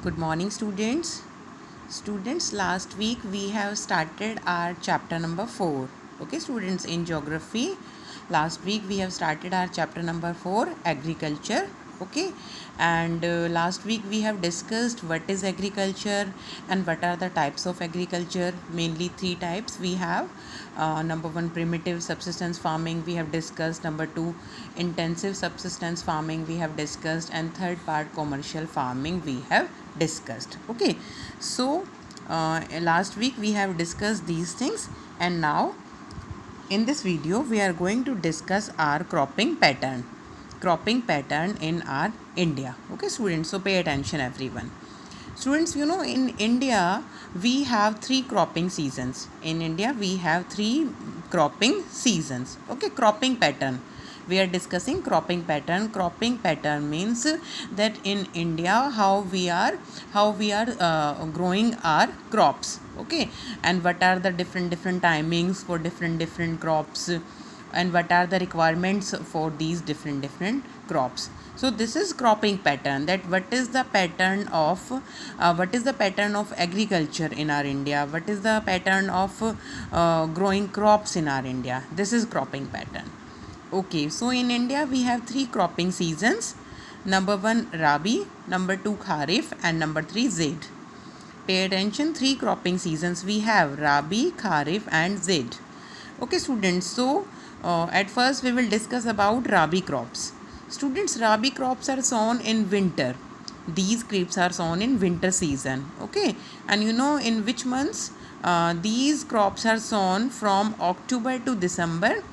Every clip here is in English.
Good morning, students. Students, last week we have started our chapter number 4. Okay, students, in geography, last week we have started our chapter number 4, agriculture. Okay, and last week we have discussed what is agriculture and what are the types of agriculture. Mainly three types we have. Number one, primitive subsistence farming we have discussed. Number two, intensive subsistence farming we have discussed. And third part, commercial farming we have discussed. Okay, so last week we have discussed these things, and now in this video we are going to discuss our cropping pattern in our India. Okay, students, so pay attention, everyone. Students, in India we have three cropping seasons. Okay, cropping pattern. We are discussing cropping pattern. Cropping pattern means that in India how we are growing our crops. Okay, and what are the different timings for different crops, and what are the requirements for these different crops. So this is cropping pattern, that what is the pattern of agriculture in our India, what is the pattern of growing crops in our India. This is cropping pattern. Okay, so in India we have three cropping seasons. Number one, Rabi, number two, Kharif, and number three, Zaid. Pay attention, three cropping seasons we have: Rabi, Kharif, and Zaid. Okay, students, so at first we will discuss about Rabi crops. Students, Rabi crops are sown in winter. These crops are sown in winter season. Okay, and in which months these crops are sown? From October to December.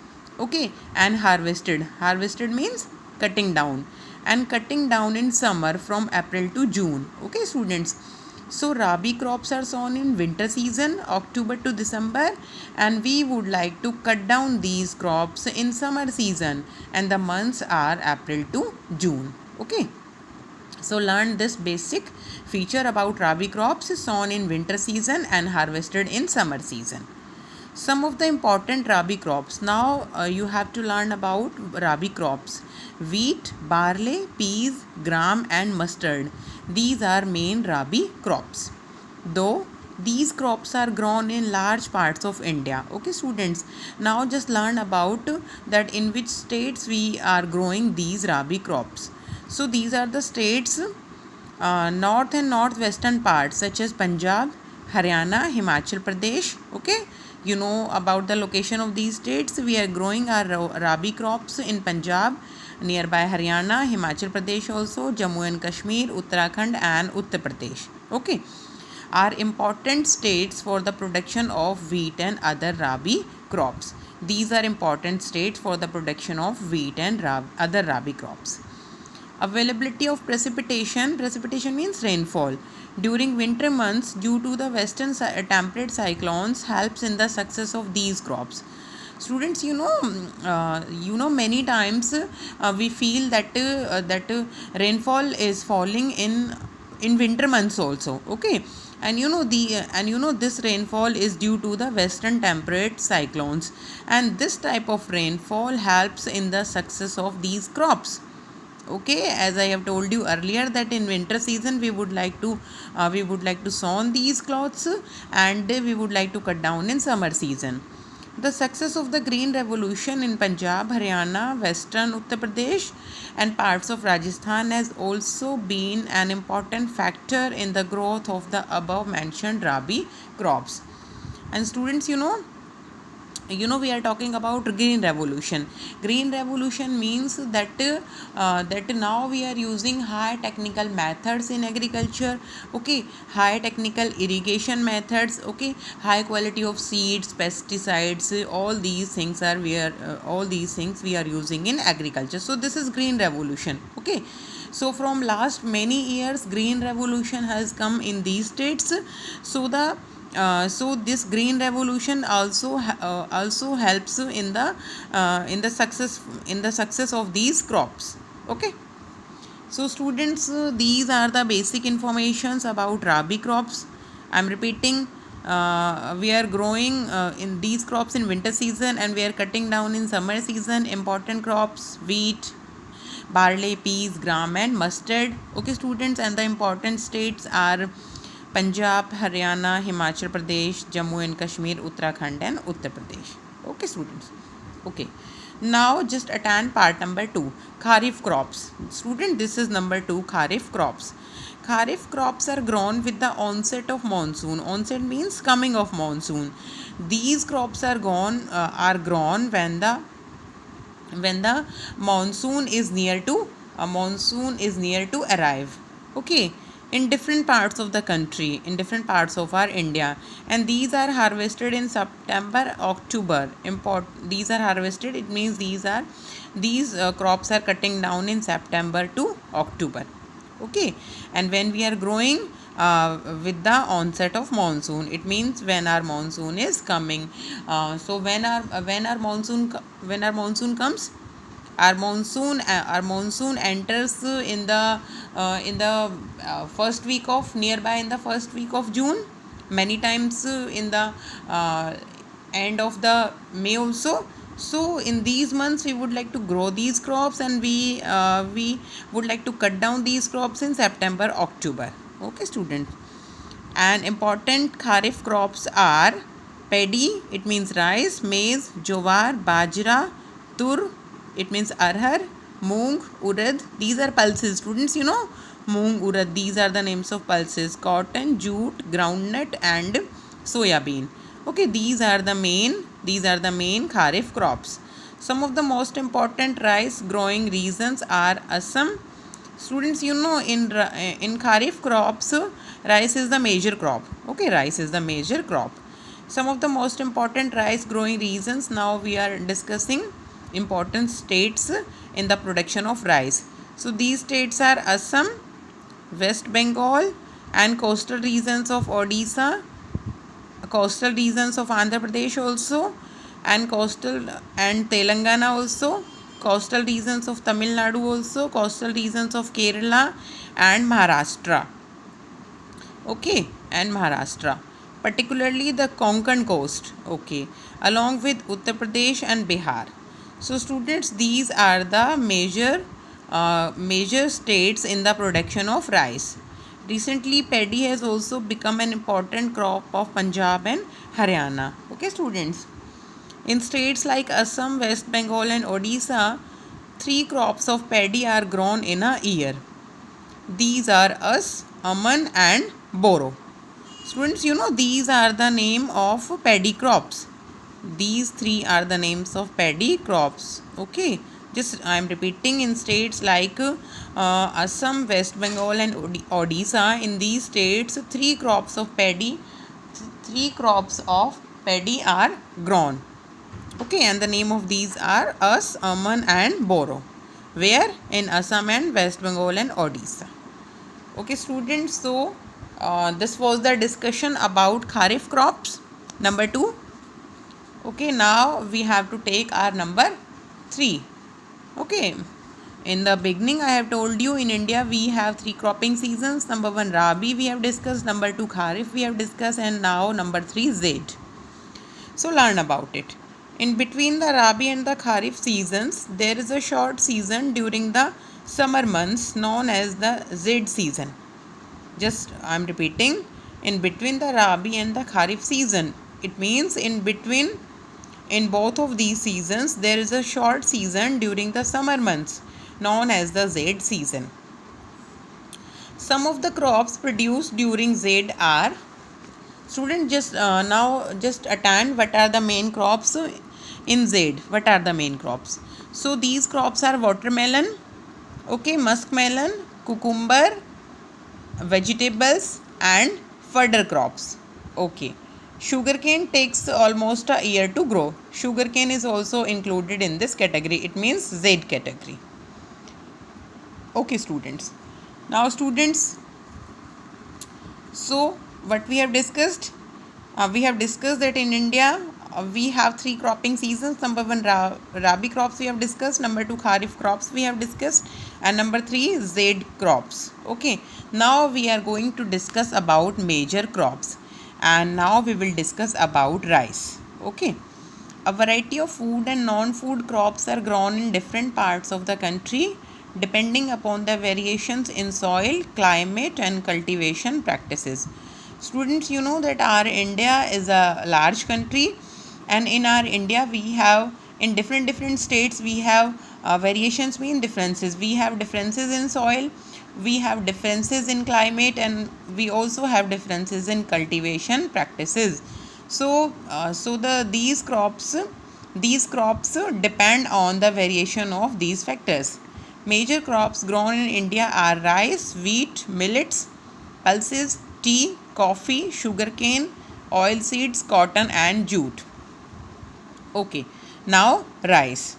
Okay, and harvested means cutting down, and cutting down in summer from April to June. Okay, students, so Rabi crops are sown in winter season, October to December, and we would like to cut down these crops in summer season, and the months are April to June. Okay, so learn this basic feature about Rabi crops sown in winter season and harvested in summer season. Some of the important Rabi crops. Now you have to learn about Rabi crops: wheat, barley, peas, gram, and mustard. These are main Rabi crops. Though these crops are grown in large parts of India. Okay, students, now just learn about that in which states we are growing these Rabi crops. So these are the states, north and northwestern parts, such as Punjab, Haryana, Himachal Pradesh. Okay, you know about the location of these states. We are growing our Rabi crops in Punjab, nearby Haryana, Himachal Pradesh, also Jammu and Kashmir, Uttarakhand, and Uttar Pradesh. Okay, are important states for the production of wheat and other Rabi crops. These are important states for the production of wheat and other Rabi crops. Availability of precipitation. Precipitation means rainfall during winter months due to the western temperate cyclones helps in the success of these crops. Students, many times we feel that rainfall is falling in winter months also. Okay, and this rainfall is due to the western temperate cyclones, and this type of rainfall helps in the success of these crops. Okay, as I have told you earlier that in winter season we would like to sow these cloths, and we would like to cut down in summer season. The success of the green revolution in Punjab, Haryana, western Uttar Pradesh, and parts of Rajasthan has also been an important factor in the growth of the above mentioned Rabi crops. And students, we are talking about green revolution. Green revolution means that now we are using high technical methods in agriculture. Okay, high technical irrigation methods. Okay, high quality of seeds, pesticides, all these things we are using in agriculture. So this is green revolution. Okay, so from last many years green revolution has come in these states. So this green revolution also helps in the success of these crops. Okay, so students, these are the basic informations about Rabi crops. I am repeating, we are growing in these crops in winter season, and we are cutting down in summer season. Important crops: wheat, barley, peas, gram and mustard. Okay students, and the important states are Punjab, Haryana, Himachal Pradesh, Jammu and Kashmir, Uttarakhand and Uttar Pradesh. Okay students. Okay. Now just attend part number 2, Kharif crops. Student, this is number 2, Kharif crops. Kharif crops are grown with the onset of monsoon. Onset means coming of monsoon. These crops are grown when the monsoon is near to arrive. Okay, in different parts of the country, in different parts of our India, and these are harvested in September, October. These are harvested, it means these crops are cutting down in September to October. Okay, and when we are growing with the onset of monsoon, it means when our monsoon is coming. So when our monsoon comes, our monsoon enters in the first week of June, many times in the end of the May also. So in these months we would like to grow these crops, and we would like to cut down these crops in September, October. Okay students, and important kharif crops are paddy, it means rice, maize, jowar, bajra, tur, it means arhar, moong, urad. These are pulses students, you know, moong, urad, these are the names of pulses. Cotton, jute, groundnut and soya bean. Okay, these are the main kharif crops. Some of the most important rice growing regions are Assam. Students, you know, in kharif crops, rice is the major crop. Okay, rice is the major crop. Some of the most important rice growing regions. Now we are discussing important states in the production of rice. So these states are Assam, West Bengal and coastal regions of Odisha, coastal regions of Andhra Pradesh also, and coastal and Telangana also, coastal regions of Tamil Nadu also, coastal regions of Kerala and Maharashtra. Okay, and Maharashtra, particularly the Konkan coast. Okay, along with Uttar Pradesh and Bihar. So students, these are the major states in the production of rice. Recently, paddy has also become an important crop of Punjab and Haryana. Okay students, in states like Assam, West Bengal and Odisha, 3 crops of paddy are grown in a year. These are As, Aman and Boro. Students, you know, these are the name of paddy crops. These 3 are the names of paddy crops. Okay, just I am repeating, in states like Assam, West Bengal and Odisha, in these states 3 crops of paddy are grown. Okay, and the name of these are As, Aman and Boro. Where? In Assam and West Bengal and Odisha. Okay students, so this was the discussion about kharif crops number 2. Okay, now we have to take our number 3. Okay, in the beginning I have told you in India we have 3 cropping seasons. Number 1 Rabi we have discussed, number 2 Kharif we have discussed, and now number 3 Zaid. So learn about it. In between the Rabi and the Kharif seasons, there is a short season during the summer months known as the Zaid season. Just I am repeating, in between the Rabi and the Kharif season, it means in both of these seasons there is a short season during the summer months known as the Zaid season. Some of the crops produced during Zaid are, student, just now just attend what are the main crops in Zaid. What are the main crops? So these crops are watermelon, okay, muskmelon, cucumber, vegetables and fodder crops. Okay, sugarcane takes almost a year to grow. Sugarcane is also included in this category. It means Zaid category. Okay students, now students, so what we have discussed, we have discussed that in India we have 3 cropping seasons. Number 1 Rabi crops we have discussed, number 2 Kharif crops we have discussed, and number 3 Zaid crops. Okay, now we are going to discuss about major crops, and now we will discuss about rice. Okay, a variety of food and non-food crops are grown in different parts of the country depending upon the variations in soil, climate, and cultivation practices. Students, you know that our India is a large country, and in our India we have, in different states we have variations mean differences. We have differences in soil, we have differences in climate, and we also have differences in cultivation practices. So these crops depend on the variation of these factors. Major crops grown in India are rice, wheat, millets, pulses, tea, coffee, sugarcane, oilseeds, cotton, and jute. Okay, now rice.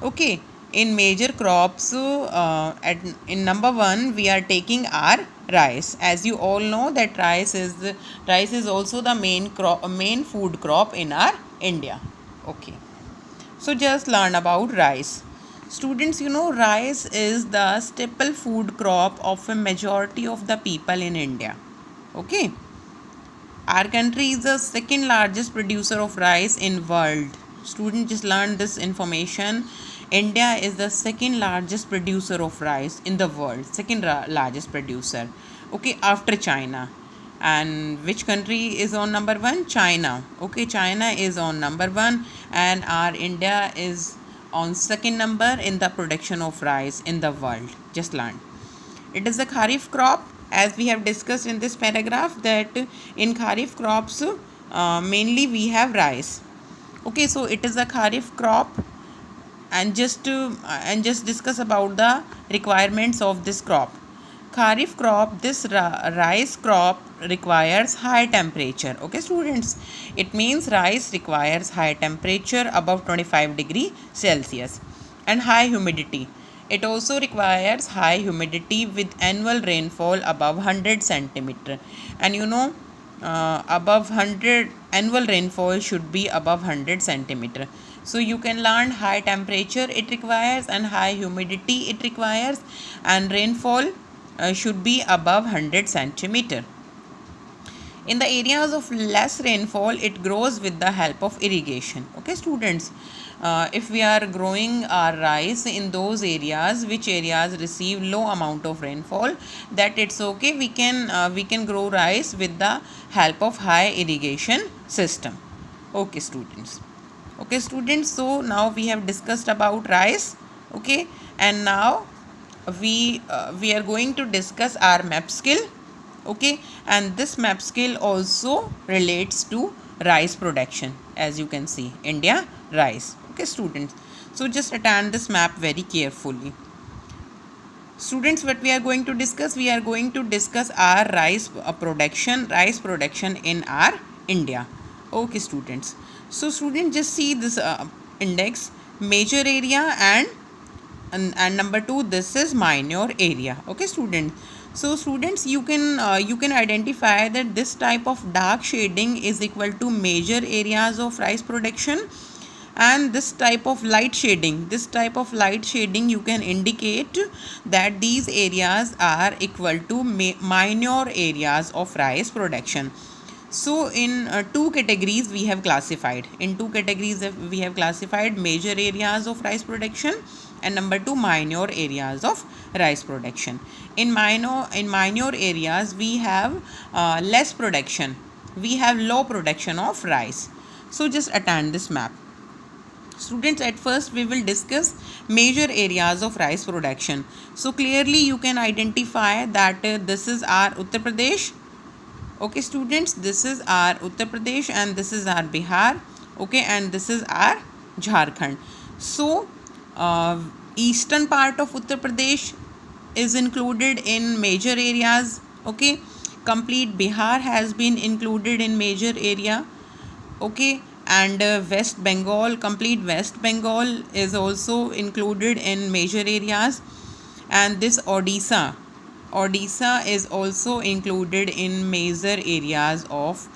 Okay, in major crops, in number one, we are taking our rice. As you all know, that rice is also the main food crop in our India. Okay, so just learn about rice. Students, you know rice is the staple food crop of a majority of the people in India. Okay, our country is the second largest producer of rice in world. Students, just learn this information. India is the second largest producer of rice in the world. Second largest producer. Okay, after China. And which country is on number one? China. Okay, China is on number one, and our India is on second number in the production of rice in the world. Just learn. It is a kharif crop, as we have discussed in this paragraph, that in kharif crops mainly we have rice. Okay, so it is a kharif crop, and just discuss about the requirements of this crop. Kharif crop, this rice crop requires high temperature. Okay, students, it means rice requires high temperature above 25 °C and high humidity. It also requires high humidity with annual rainfall above 100 centimeter. And you know, above 100, annual rainfall should be above 100 centimeter. So you can learn high temperature it requires, and high humidity it requires, and rainfall should be above 100 centimeter. In the areas of less rainfall, it grows with the help of irrigation. Okay, students, if we are growing our rice in those areas which areas receive low amount of rainfall, that it's okay, we can grow rice with the help of high irrigation system. Okay, students, so now we have discussed about rice. Okay, and now we are going to discuss our map skill. Okay, and this map skill also relates to rice production. As you can see, India rice. Okay, students, so just attend this map very carefully. Students, what we are going to discuss our rice production in our India. Okay, students, so students, just see this index: major area, and number two, this is minor area. Okay, students, so students, you can identify that this type of dark shading is equal to major areas of rice production, and this type of light shading you can indicate that these areas are equal to minor areas of rice production. So in two categories we have classified major areas of rice production, and number two, minor areas of rice production. In minor areas we have less production, we have low production of rice. So just attend this map. Students, at first we will discuss major areas of rice production. So clearly you can identify that this is our Uttar Pradesh. Okay, students, this is our Uttar Pradesh, and this is our Bihar. Okay, and this is our Jharkhand. So eastern part of Uttar Pradesh is included in major areas. Okay, complete Bihar has been included in major area. Okay, and complete West Bengal is also included in major areas, and this Odisha is also included in major areas of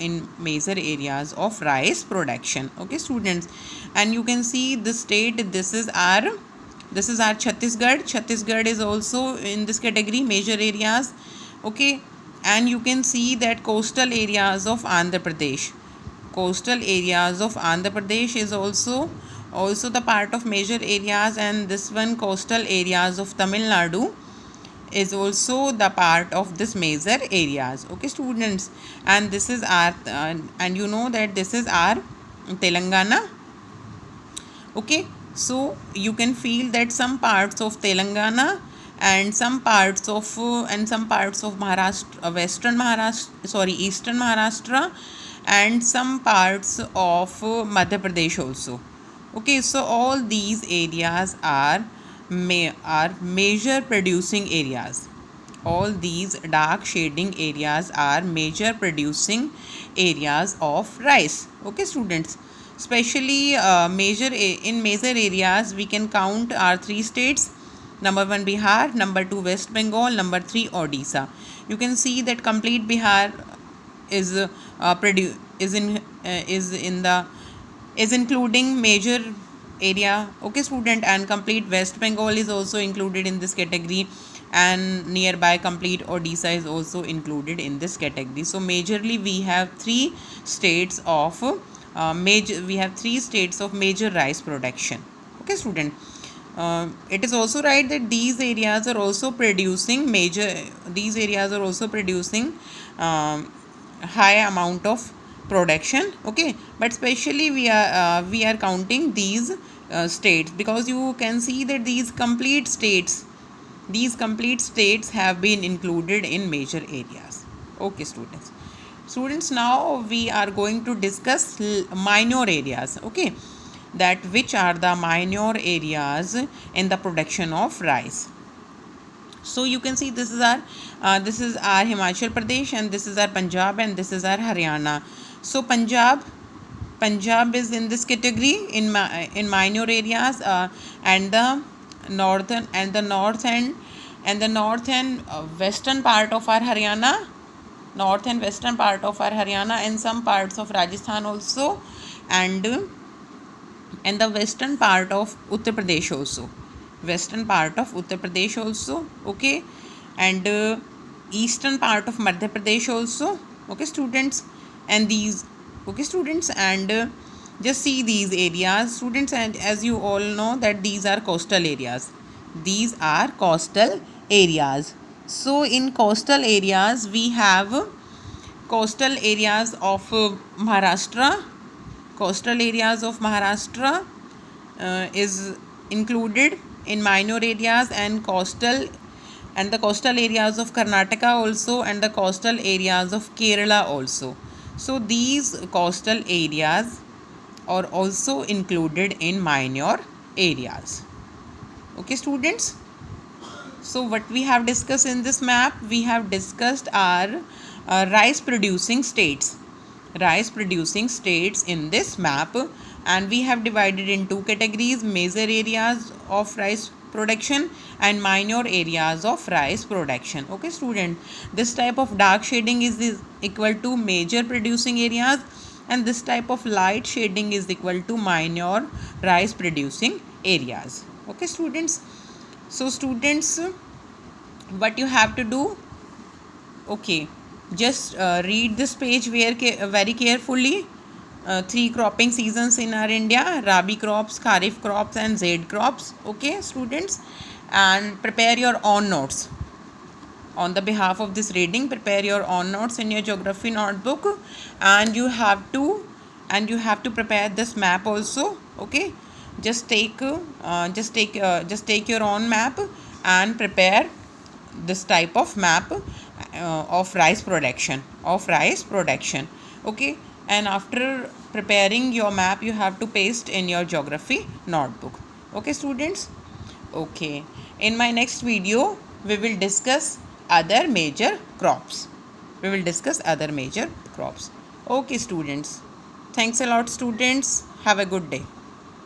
rice production. Okay, students, and you can see the state, this is our Chhattisgarh is also in this category, major areas. Okay, and you can see that coastal areas of Andhra Pradesh is also also the part of major areas, and this one coastal areas of Tamil Nadu is also the part of this major areas. Okay students, and this is our and you know that this is our Telangana. Okay, so you can feel that some parts of Telangana and some parts of Maharashtra, western Maharashtra, sorry, eastern Maharashtra, and some parts of Madhya Pradesh also. Okay, so all these areas are major producing areas. All these dark shading areas are major producing areas of rice. Okay students, especially in major areas we can count our three states: number 1 Bihar, number 2 West Bengal, number 3 Odisha. You can see that complete Bihar is is including major area. Okay student, and complete West Bengal is also included in this category, and nearby complete Odisha is also included in this category. So majorly we have three states of major rice production. Okay student, it is also right that these areas are also producing high amount of production. Okay, but especially we are counting these states, because you can see that these complete states have been included in major areas. Okay students, now we are going to discuss minor areas. Okay, that which are the minor areas in the production of rice. So you can see this is our Himachal Pradesh, and this is our Punjab, and this is our Haryana. So Punjab is in this category in minor areas, and the north and western part of our Haryana, and some parts of Rajasthan also, and the western part of Uttar Pradesh also. Okay, and eastern part of Madhya Pradesh also. Okay students, and just see these areas students, and as you all know that these are coastal areas. So in coastal areas we have coastal areas of Maharashtra. Is included in minor areas, and the coastal areas of Karnataka also, and the coastal areas of Kerala also. So these coastal areas are also included in minor areas. Okay students, so what we have discussed in this map, we have discussed our rice producing states in this map, and we have divided in two categories: major areas of rice production and minor areas of rice production. Okay student, this type of dark shading is equal to major producing areas, and this type of light shading is equal to minor rice producing areas. Okay students, so students, what you have to do, okay, just read this page very carefully. Three cropping seasons in our India: Rabi crops, Kharif crops, and Zaid crops. Okay students, and prepare your own notes. On the behalf of this reading, prepare your own notes in your geography notebook, and you have to prepare this map also. Okay, just take your own map and prepare this type of map of rice production. Okay, and after preparing your map, you have to paste in your geography notebook. Okay students, okay, in my next video we will discuss other major crops. Okay students, thanks a lot students, have a good day.